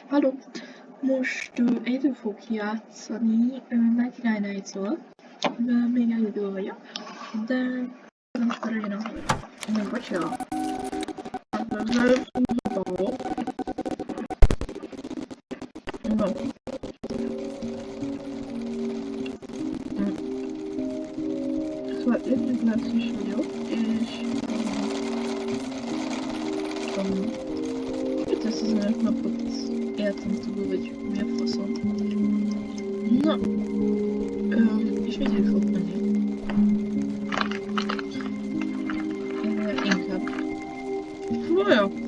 Hallo, most idő fog játszani 99 Nights-ról, még elidő vagyok, de most már jön a hely. Bocsánat. No. Szóval 59-es vagyok, és 515 napot éltem túl, vagy mi a faszom. Na, és mindig fog menni. Inkább. Vajon?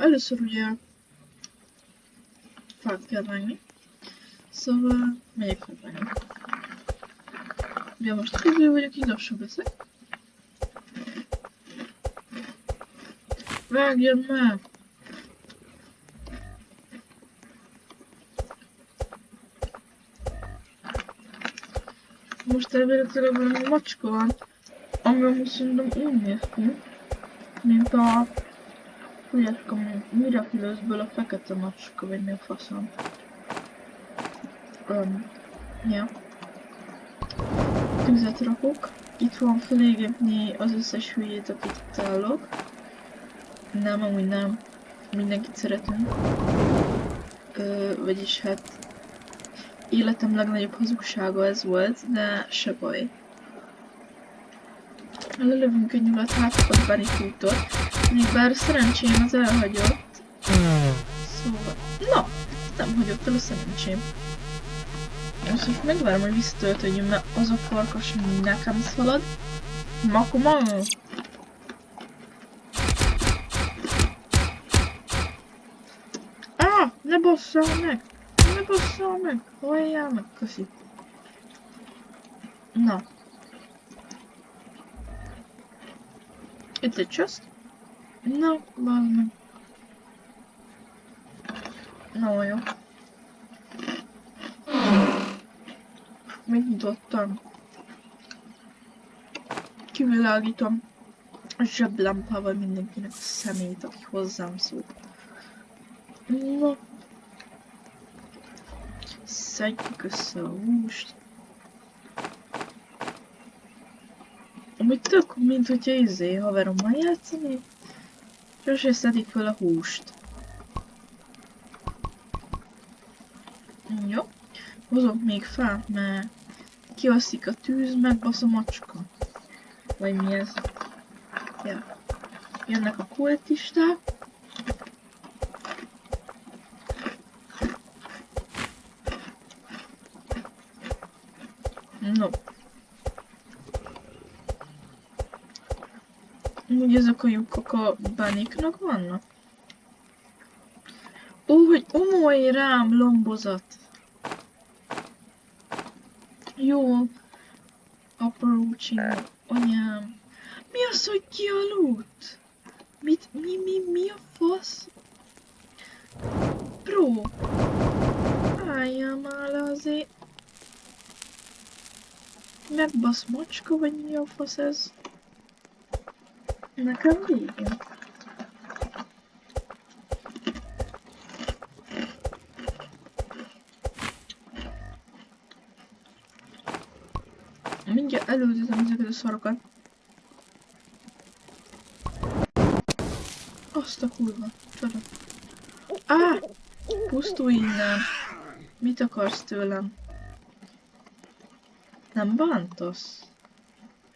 Először ugye fát kell vágni, szóval megyek felvágni. Ugye most kívül vagyok, így lassabb leszek. Vágjon már! Most elvéletileg valami macska van, amivel most szerintem úgy néz ki, mint a... Tudjátok, ami Miraculous-ből a fekete macska, vagy mi a faszom. Ja. Tüzet rakok. Itt fogom felégetni az összes hülyét, akit itt állok. Nem, amúgy nem. Mindenkit szeretünk. Vagyis hát... Életem legnagyobb hazugsága ez volt, de se baj. Lelövünk egy nyulat, hátrakat Bandicoot-ot. Még bár szerencsém az elhagyott. Szóval... Na! Nem hagyott el a szerencsém. Most megvárom, hogy visszatöltődjön, mert az a farkas nekem szalad. Makoma! Ne basszál meg! Ne basszál meg! Halljál meg, köszi. Na. Itt egy chest. Na, bazd meg. Na, jó. Mit nyitottam? Kivilágítom a zseblámpával mindenkinek a szemét, aki hozzám szól. Na. Szedjük össze a húst. Amúgy tök, mint hogyha haverommal játszani, sose szedik fel a húst. Jó. Hozok még fel, mert kiaszik a tűz, megbasz a macska. Vagy mi ez? Ja. Jönnek a kultisták. No. Úgy ezek a lyukak a bunnyiknak vannak? Ó, hogy omolj rám, lombozat! Jó. Approaching, anyám. Mi az, hogy ki a loot? Mi a fasz? Bro! Álljál már le azért. Megbasz macska, vagy mi a fasz ez? Nekem végén. Mindjárt elültetem ezeket a szarokat. Azt a kurva. Csoda. Pusztulj innen. Mit akarsz tőlem? Nem bántasz?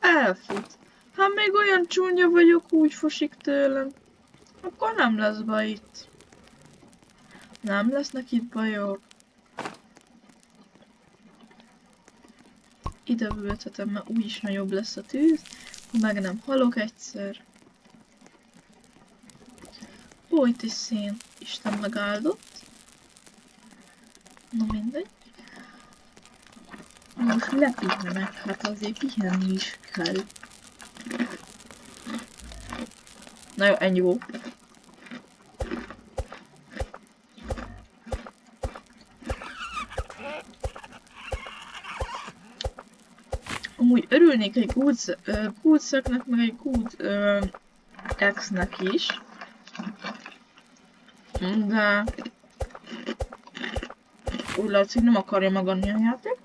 Elfut. Hát még olyan csúnya vagyok, úgy fosik tőlem. Akkor nem lesz baj itt. Nem lesznek itt bajok. Ide ültetem, mert úgyis nagyobb lesz a tűz, ha meg nem halok egyszer. Ó, itt is szén. Isten megáldott. Na mindegy. Most lepihenek, hát azért pihenni is kell. Na jó, ennyi volt. Amúgy örülnék egy good szöknek, meg egy good X-nek is. De úgy látszik, nem akarja magadni a játék.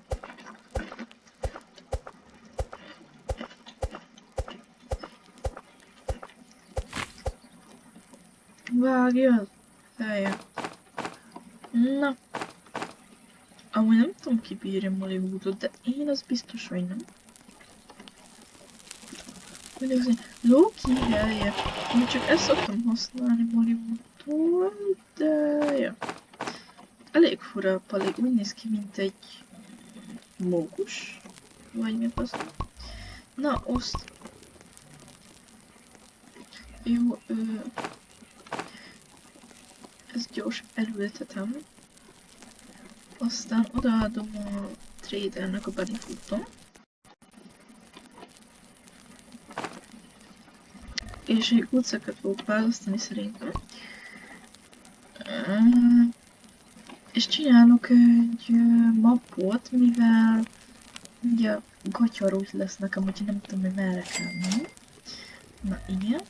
Vágja, feje. Na. Amúgy nem tudom, ki bírja Mollywoodot, de én az biztos, hogy nem. Loki helye. Én csak ezt szoktam használni Mollywoodtól, de ja. Elég fura a palék, úgy néz ki, mint egy mókus. Vagy mi az? Na, oszt. Jó, ezt gyors elültetem. Aztán odaadom a tradernek a benefooton. És egy utcakat fogok választani szerintem. És csinálok egy mappot, mivel ugye gatyarút lesz nekem, úgyhogy nem tudom, hogy merre kell menni. Na igen.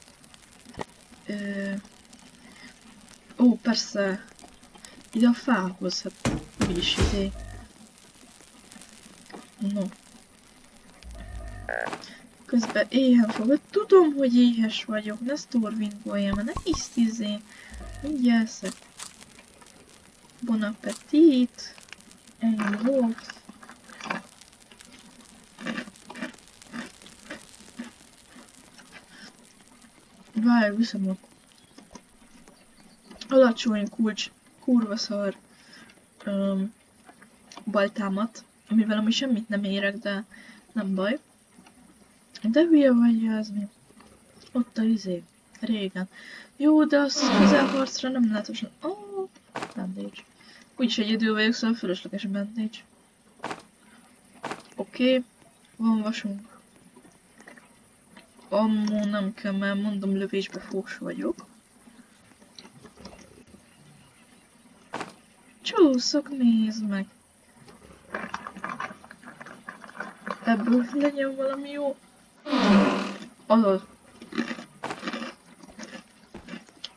Ó, persze. Ide a fához, hát úgyis izé. No. Közben éhen fogod. Tudom, hogy éhes vagyok, ne sztorvingoljam, ne iszt izé. Mindjárt eszek. Bon appetit. Ennyi volt. Várj, viszem a alacsony kulcs, kurva szar baltámat, amivel amúgy semmit nem érek, de nem baj. De hülye vagy, ez mi? Ott a izé, régen. Jó, de az közelharcra nem lehet most... Oh, bandage. Úgyis egyedül vagyok, szóval fölösleges a bandage. Oké, van vasunk. Ammo nem kell, mert mondom, lövésbe fós vagyok. Csúszok, nézd meg! Ebből legyen valami jó. Azaz.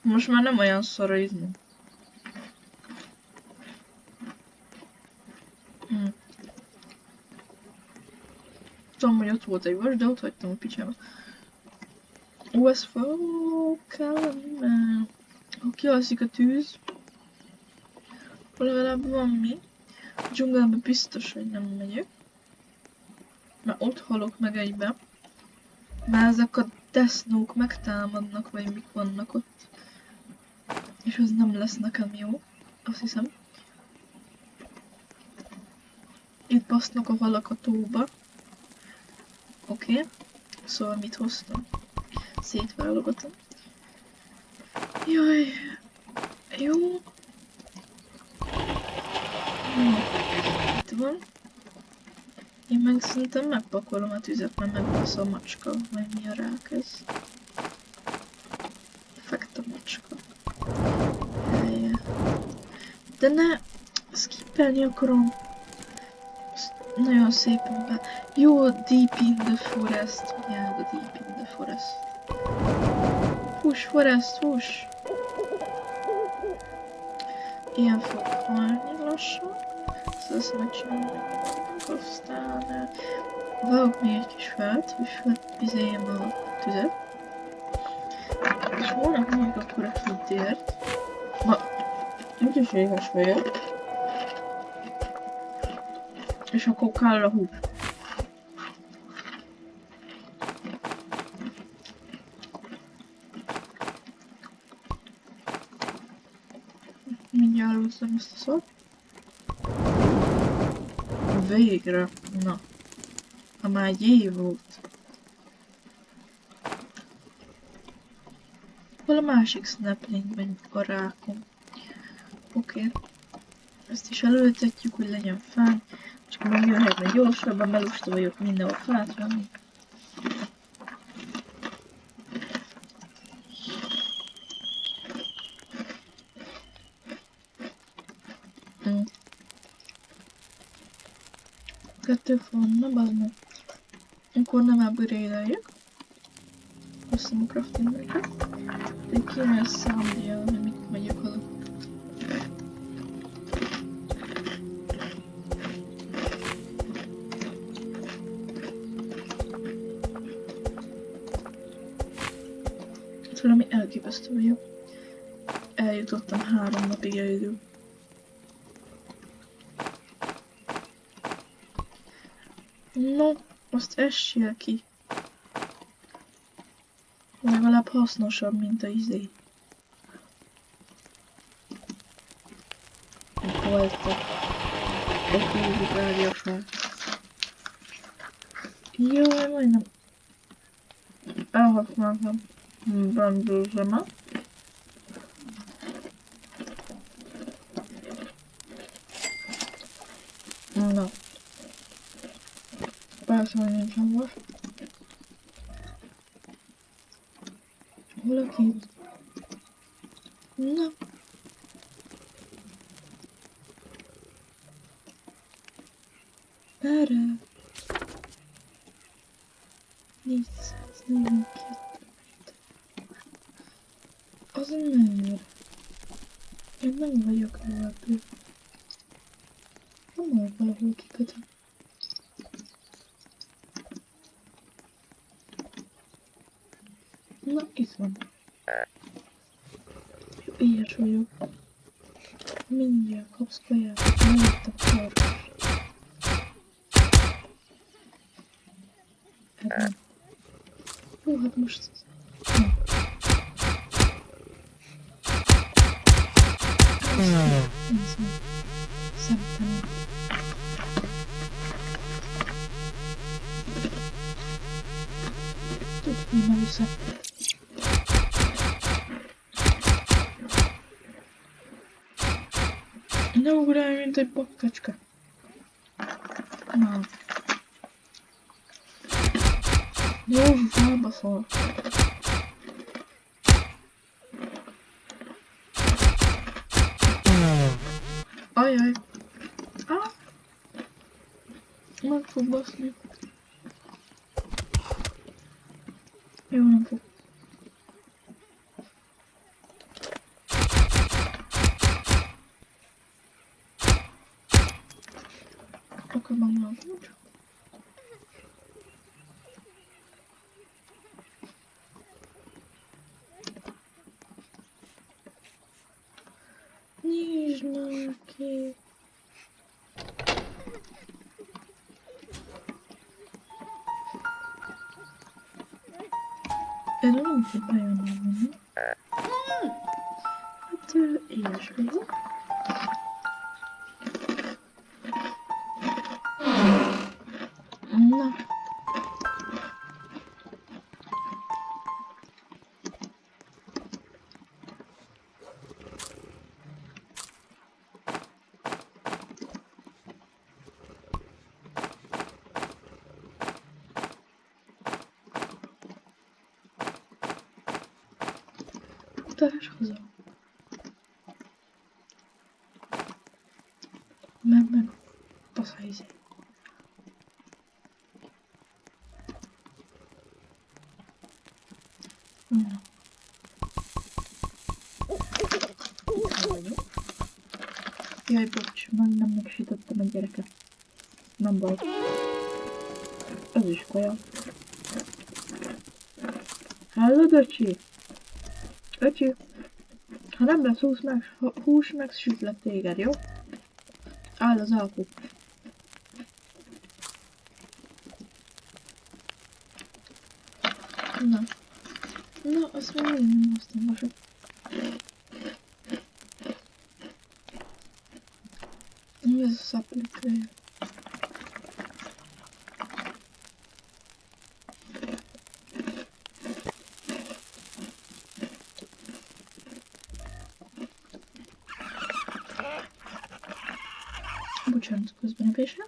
Most már nem olyan szar a izmom. Tudom, hogy ott volt egy vas, de ott hagytam a picsába. Ó, ez fog kelleni, mert ha kialszik a tűz, legalább van mi. A dzsungelben biztos, hogy nem megyek. Mert ott halok meg egybe. Mert ezek a desznók megtámadnak, vagy mik vannak ott. És az nem lesz nekem jó. Azt hiszem. Itt basznak a halak a tóba. Oké. Szóval mit hoztam? Szétválogatom. Jaj. Jó. Itt van. Én meg szerintem megpakolom a tüzet, mert megbasz a macska, vagy mi a rák ez. Fekete macska. Helye. De ne skippelni akarom. Nagyon szépen be. Jó, deep in the forest. Yeah, the deep in the forest. Hús, forest, hús. Ilyen fog halni lassan. Szóval ezt megcsinálom. Aztán vágok még egy kis fát, hogy felpizéljem a tüzet. És holnap még akkor a hídért. Ma úgyis éhes vagyok. És akkor kell a hús. Mindjárt elhúzzam ezt a szót. Végre! Na. Ha már egy év volt. Hol a másik snaplingben a rákom? Oké. Ezt is előtetjük, hogy legyen fán. Csak megjöhetne gyorsabban, belusta vagyok mindenhol fát venni. Kettő fonna, bazd meg. Akkor nem upgrade-eljük. Köszönöm a crafting-eket. De kéne számolni, mit megyek oda. Valami elképesztő vagyok. Eljutottam 3 napig egyedül. No, azt essél ki. Legalább hasznosabb, mint a izé. Voltak. Ott várja fel. Jaj, majdnem. Elhasználtam. Bandőzemet. Na. Persze, hogy nincsen most. Hol a kép? Na. Erre. 442. Az miért? Én nem vagyok ellepő. Nem valahol kikötöm. Na, itt van. Ilyes vagyok. Mindjárt kapsz kaját, mellett a karros. Hát nem. Hú, hát most... Nem. Szemtelen. Tudj, mi ma vissza. Ne ugrálj, mint egy bakkacska. Na. Jó, felbaszol. Ajaj. Ah. Meg fog baszni. Jó, nem fog. Akkor van úgy. Nyisd már ki. Erre nem fog bejönni. Hát éles vagyok. Na. Utáns haza. Meg basz a izé. Na. Jaj, bocs, nem megsütöttem a gyereket. Nem baj. Ez is kaja. Hallod, öcsi? Öcsi? Ha nem lesz hús, megsütlek téged, jó? Áll az alkú. Na. Na, azt már nem hoztam vasat. Mi ez a szaplikője? Bocsánat, közben a pése.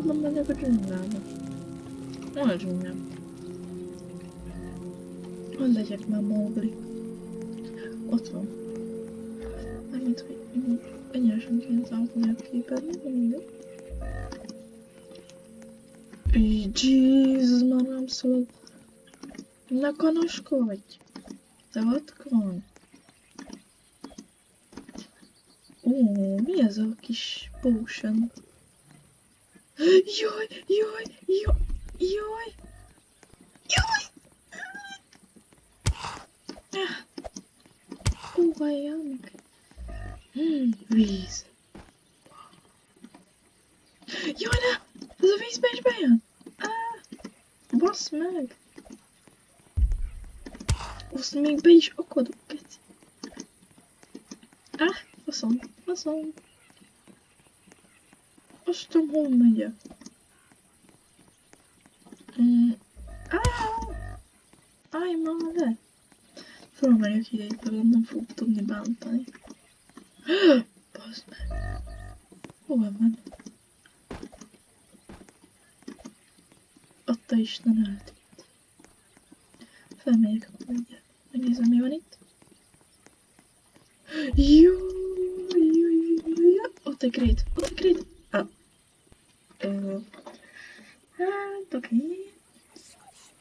gyorsabban megyek a dzsungelbe. Hol a dzsungel? Hol legyek már Mowgli? Ott van. Mármint, hogy egyenesen kéne zápolni a képet, de mindegy. Jézus, már nem szólod. Ne kanoskodj! Te vatkan? Ó, mi ez a kis potion? Jaj, jaj, jaj, jaj! Jaj! Ó, vajjánk! Víz. Jaj, ne! Ez a vízbe is bejön! Bassz meg! Azt még be is akadok, keci. Faszom, faszom. Azt tudom, hol megyek. Állj már le! Fölmegyek ide, itt nem fogok tudni bántani. Bassz meg! Hova van? Adta Isten eltűnt. Felmegyek akkor mindjárt. Megnézem, mi van itt. Jó, ott egy krét, ott egy krét. Hát, oké.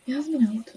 Ja, az mi nem ott?